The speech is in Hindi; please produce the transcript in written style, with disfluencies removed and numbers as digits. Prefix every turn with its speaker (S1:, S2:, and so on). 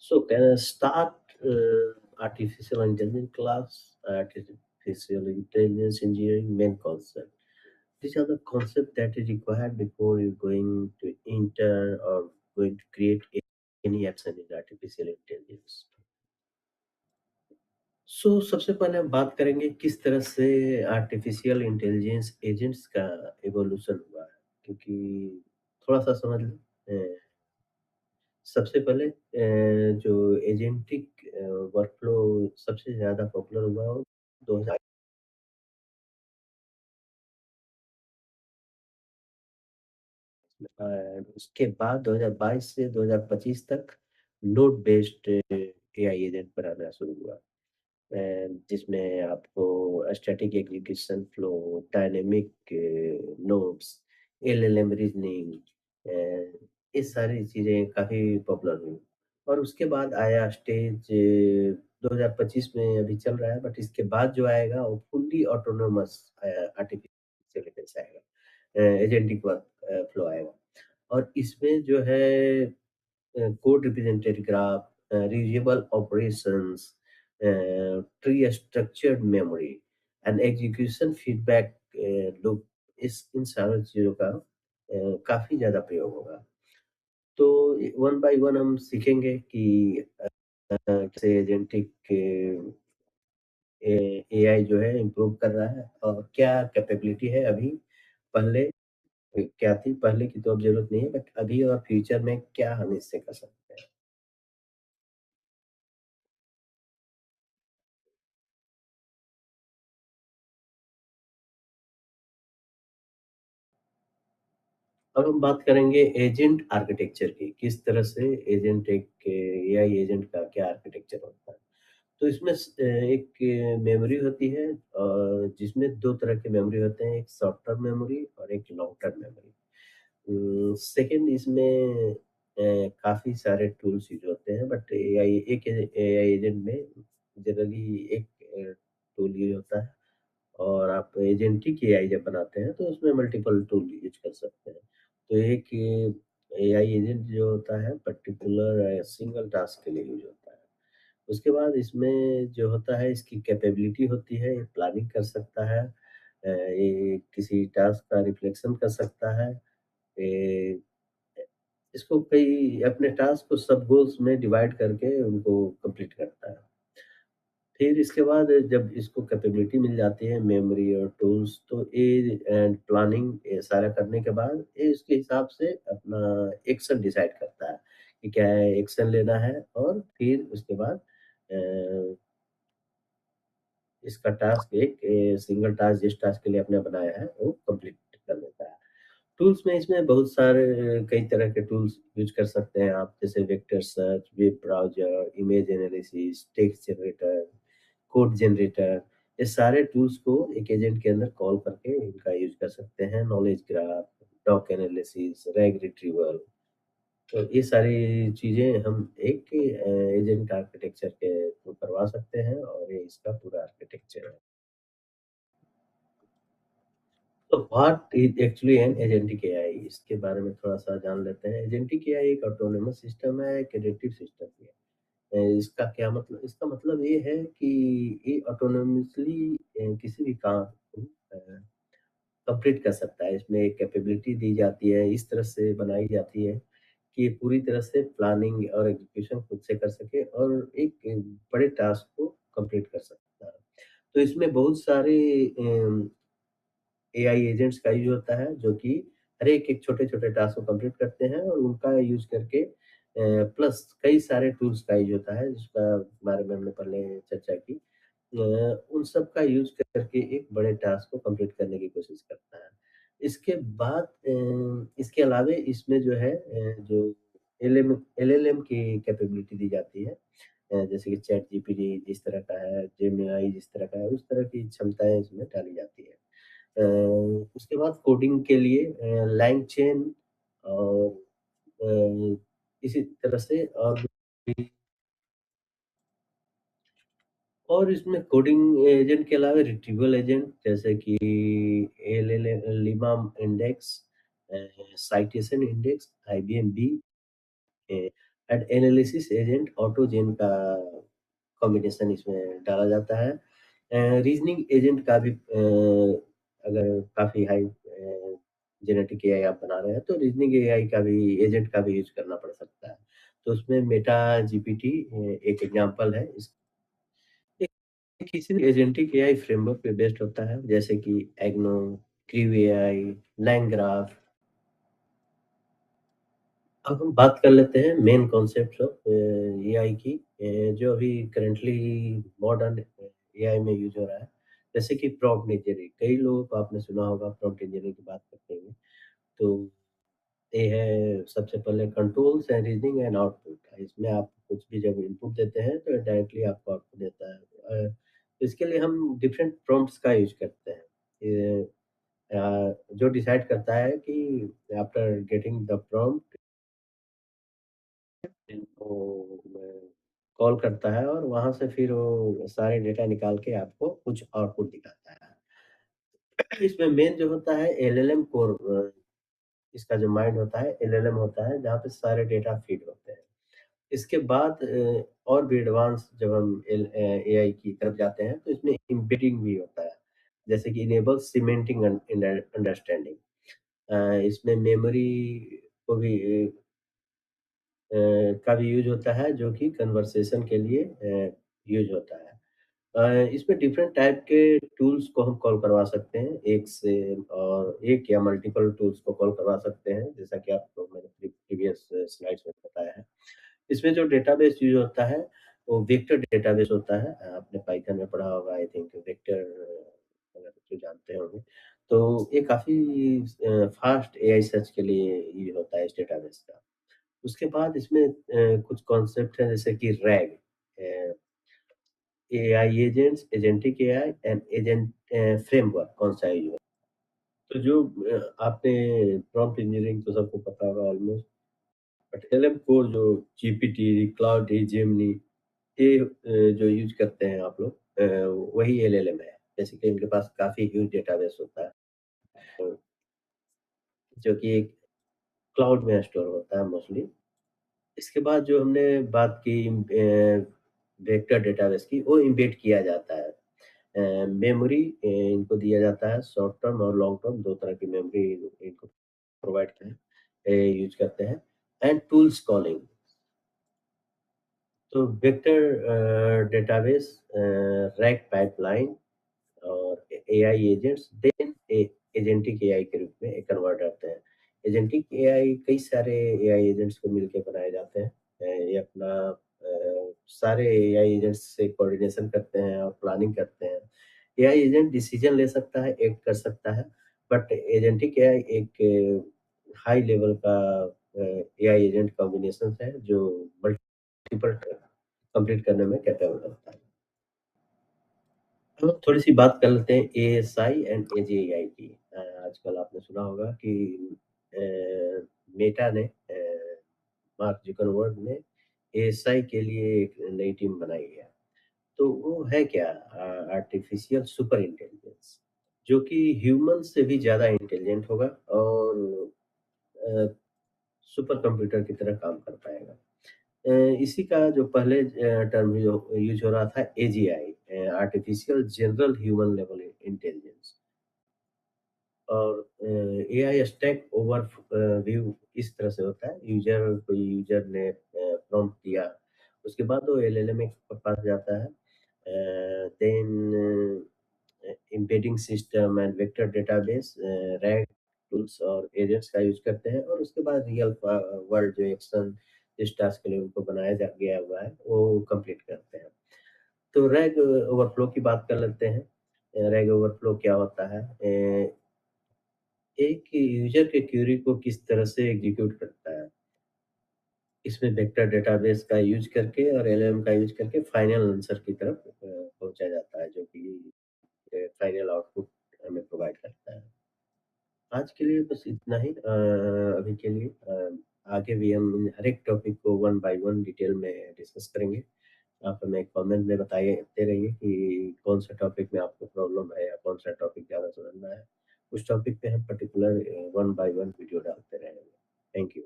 S1: So can I start artificial intelligence class, artificial intelligence engineering main concept. These are the concepts that is required before you going to enter or going to create any apps in artificial intelligence. सबसे पहले हम बात करेंगे किस तरह से आर्टिफिशियल इंटेलिजेंस एजेंट्स का इवोल्यूशन हुआ है क्योंकि थोड़ा-सा समझ लें। सबसे पहले जो एजेंटिक वर्कफ़्लो सबसे ज़्यादा पॉपुलर हुआ हो 2000 उसके बाद 2022 से 2025 तक नोड बेस्ड एआई एजेंट बनाना शुरू हुआ। जिसमें आपको static execution flow, dynamic nodes, LLM reasoning ये सारी चीज़ें काफ़ी पॉपुलर हुई। और उसके बाद आया स्टेज 2025 में अभी चल रहा है बट इसके बाद जो आएगा वो फुल्ली ऑटोनोमस आर्टिफिशियल इंटेलिजेंस आएगा। एजेंटिक वर्क फ्लो आएगा। और इसमें जो है code represented graph, reusable operations, tree structured memory and execution feedback loop इस इन सारी चीज़ों का काफ़ी ज़्यादा प्रयोग होगा। तो वन बाय वन हम सीखेंगे कि कैसे एजेंटिक एआई जो है इम्प्रूव कर रहा है और क्या कैपेबिलिटी है अभी, पहले क्या थी, पहले की तो अब ज़रूरत नहीं है बट अभी और फ्यूचर में क्या हम इससे कर सकते हैं। अब हम बात करेंगे एजेंट आर्किटेक्चर की, किस तरह से एजेंट एक एआई एजेंट का क्या आर्किटेक्चर होता है। तो इसमें एक मेमोरी होती है जिसमें 2 तरह के मेमोरी होते हैं, एक शॉर्ट टर्म मेमोरी और एक लॉन्ग टर्म मेमोरी। सेकंड इसमें काफ़ी सारे टूल्स यूज़ होते हैं बट एआई एजेंट में जनरली एक टूल यूज़ होता है। और आप एजेंटिक एआई जब बनाते हैं तो उसमें मल्टीपल टूल यूज़ कर सकते हैं। तो एक एआई एजेंट जो होता है पर्टिकुलर सिंगल टास्क के लिए यूज़ होता है। उसके बाद इसमें जो होता है इसकी कैपेबिलिटी होती है, ये प्लानिंग कर सकता है, ये किसी टास्क का रिफ्लेक्शन कर सकता है, ये इसको कई अपने टास्क को सब गोल्स में डिवाइड करके उनको कंप्लीट करता है। फिर इसके बाद जब इसको कैपेबिलिटी मिल जाती है मेमोरी और टूल्स तो ये एंड प्लानिंग ये सारा करने के बाद ये इसके हिसाब से अपना एक्शन डिसाइड करता है कि क्या एक्शन लेना है और फिर उसके बाद अ, इसका टास्क एक सिंगल टास्क जिस टास्क के लिए आपने बनाया है वो कंप्लीट कर लेता है। टूल्स में इसमें बहुत सारे कई तरह के टूल्स यूज़ कर सकते हैं आप जैसे vector search, web browser, image analysis, text generator, code generator, ये सारे टूल्स को एक एजेंट के अंदर कॉल करके इनका यूज़ कर सकते हैं। Knowledge graph, doc analysis, RAG retrieval, तो ये सारी चीज़ें हम एक एजेंट आर्किटेक्चर के थ्रू करवा सकते हैं और ये इसका पूरा आर्किटेक्चर है। तो what is actually an agentic AI इसके बारे में थोड़ा-सा जान लेते हैं। एजेंटिक एआई एक ऑटोनोमस सिस्टम है, एक एडिटिव सिस्टम भी है। इसका क्या मतलब इसका मतलब ये है कि ये ऑटोनोमसली किसी भी काम को कंप्लीट कर सकता है। इसमें एक कैपेबिलिटी दी जाती है, इस तरह से बनाई जाती है कि ये पूरी तरह से प्लानिंग और एग्जीक्यूशन खुद से कर सके और एक बड़े टास्क को कंप्लीट कर सकता है। तो इसमें बहुत सारे एआई एजेंट्स का यूज़ होता है जो कि हर एक छोटे-छोटे टास्क को कंप्लीट करते हैं और उनका यूज़ करके प्लस कई सारे टूल्स का यूज़ होता है जिसका बारे में हमने पहले चर्चा की। उन सब का यूज़ करके एक बड़े टास्क को कंप्लीट करने की कोशिश करता है। इसके बाद इसके अलावे इसमें जो है जो एलएलएम की कैपेबिलिटी दी जाती है जैसे कि चैट जीपीटी जिस तरह का है, जेमिनी जिस तरह का है, उस तरह की क्षमताएँ इसमें डाली जाती है। उसके बाद कोडिंग के लिए LangChain और अ, इसी तरह से भी और इसमें कोडिंग एजेंट के अलावा रिट्रीवल एजेंट जैसे कि llama index, citation index, IBM B, and analysis agent AutoGen का कॉम्बिनेशन इसमें डाला जाता है। रीजनिंग एजेंट का भी अगर काफ़ी हाई जेनेटिक एआई आप बना रहे हैं तो रीजनिंग एआई का भी एजेंट का भी यूज़ करना पड़ सकता है। तो उसमें मेटा जीपीटी एक एग्ज़ाम्पल है। इस ये किसी भी एजेंटिक एआई फ्रेमवर्क पे बेस्ड होता है, जैसे कि एग्नो, क्रीव एआई, लैंग्राफ। अब हम बात कर लेते हैं मेन कॉन्सेप्ट्स ऑफ एआई की, जो अभी करंटली मॉडर्न एआई में यूज़ हो रहा है। जैसे कि प्रॉम्प्ट इंजीनियरिंग, कई लोगों को आपने सुना होगा प्रॉम्प्ट इंजीनियरिंग की बात करते हुए। तो ये है सबसे पहले controls and reasoning and output. इसमें आप कुछ भी जब इनपुट देते हैं तो डायरेक्टली आपको आउटपुट देता है। इसके लिए हम डिफरेंट प्रॉम्प्ट्स का यूज़ करते हैं। ये जो डिसाइड करता है कि आफ्टर गेटिंग द प्रॉम्प्ट इनको कॉल करता है और वहाँ से फिर वो सारे डेटा निकाल के आपको कुछ आउटपुट दिखाता है। इसमें मेन जो होता है एलएलएम कोर, इसका जो माइंड होता है एलएलएम होता है जहाँ पे सारे डेटा फीड होते हैं। इसके बाद और भी एडवांस जब हम एआई की तरफ जाते हैं तो इसमें एम्बेडिंग भी होता है। जैसे कि इनेबल सीमेंटिंग अंडरस्टैंडिंग। इसमें मेमोरी को भी का भी यूज़ होता है जो कि कन्वर्सेशन के लिए यूज़ होता है। इसमें डिफरेंट टाइप के टूल्स को हम कॉल करवा सकते हैं, एक से और एक या मल्टीपल टूल्स को कॉल करवा सकते हैं, जैसा कि आपको मैंने प्रीवियस स्लाइड्स में बताया है। इसमें जो डेटाबेस यूज़ होता है, वो वेक्टर डेटाबेस होता है। आपने पाइथन में पढ़ा होगा आई थिंक वेक्टर, अगर जो जानते होंगे। तो ये काफ़ी फास्ट एआई सर्च के लिए ये होता है इस डेटाबेस का। उसके बाद इसमें कुछ कॉन्सेप्ट हैं जैसे कि rag, a, AI agents, agentic AI and agent framework कौन-सा यूज़ हुआ। तो जो आपने प्रॉम्प्ट इंजीनियरिंग तो सबको पता होगा ऑलमोस्ट, बट एलएम कोर जो जीपीटी, क्लाउड, जेमिनी, ये जो यूज़ करते हैं आप लोग, वही एलएलएम है। जैसे कि इनके पास काफ़ी ह्यूज डेटाबेस होता है, जो कि एक क्लाउड में स्टोर होता है मोस्टली। इसके बाद जो हमने बात की वेक्टर डेटाबेस की, वो एम्बेड किया जाता है। मेमोरी इनको दिया जाता है, शॉर्ट टर्म और लॉन्ग टर्म 2 तरह की मेमोरी इनको प्रोवाइड यूज़ करते हैं। एंड टूल्स कॉलिंग, तो वेक्टर डेटाबेस, रैक पाइपलाइन और AI agents then agentic AI के रूप में कन्वर्ट होते हैं। एजेंटिक एआई कई सारे एआई एजेंट्स को मिलके बनाए जाते हैं। ये अपना सारे एआई एजेंट्स से कोऑर्डिनेशन करते हैं और प्लानिंग करते हैं। एआई एजेंट डिसीजन ले सकता है, एक्ट कर सकता है, बट एजेंटिक एआई एक हाई लेवल का एआई एजेंट कॉम्बिनेशन है जो मल्टीपल कंप्लीट करने में कैपेबल होता है। तो थोड़ी-सी बात कर लेते हैं एएसआई एंड एजेआई की। आजकल आपने सुना होगा कि मेटा ने, मार्क जुकरबर्ग ने एएसआई के लिए एक नई टीम बनाई है। तो वो है क्या? आर्टिफिशियल सुपर इंटेलिजेंस, जो कि ह्यूमन से भी ज़्यादा इंटेलिजेंट होगा और अ, सुपर कंप्यूटर की तरह काम कर पाएगा। इसी का जो पहले टर्म जो यूज़ हो रहा था AGI, artificial general human level intelligence. और एआई स्टैक व्यू इस तरह से होता है, कोई यूज़र ने प्रॉम्प्ट दिया, उसके बाद वो एलएलएम के पास जाता है। Then embedding system and vector database, RAG tools और एजेंट्स का यूज़ करते हैं और उसके बाद रियल वर्ल्ड जो एक्शन जिस टास्क के लिए उनको बनाया जा गया हुआ है, वो कंप्लीट करते हैं। तो रैग ओवरफ्लो की बात कर लेते हैं। रैग ओवरफ्लो क्या होता है? एक यूज़र के क्वेरी को किस तरह से एग्ज़ीक्यूट करता है। इसमें वेक्टर डेटाबेस का यूज़ करके और एलएलएम का यूज़ करके फाइनल आंसर की तरफ पहुँचा जाता है, जो कि फाइनल आउटपुट हमें प्रोवाइड करता है। आज के लिए बस इतना ही, अभी के लिए। आगे भी हम इन हर एक टॉपिक को वन बाय वन डिटेल में डिस्कस करेंगे। आप हमें कमेंट में बताते रहिए कि कौन-सा टॉपिक में आपको प्रॉब्लम है या कौन-सा टॉपिक ज़्यादा समझना है। उस टॉपिक पे हम particular one by one video डालते रहेंगे। Thank you.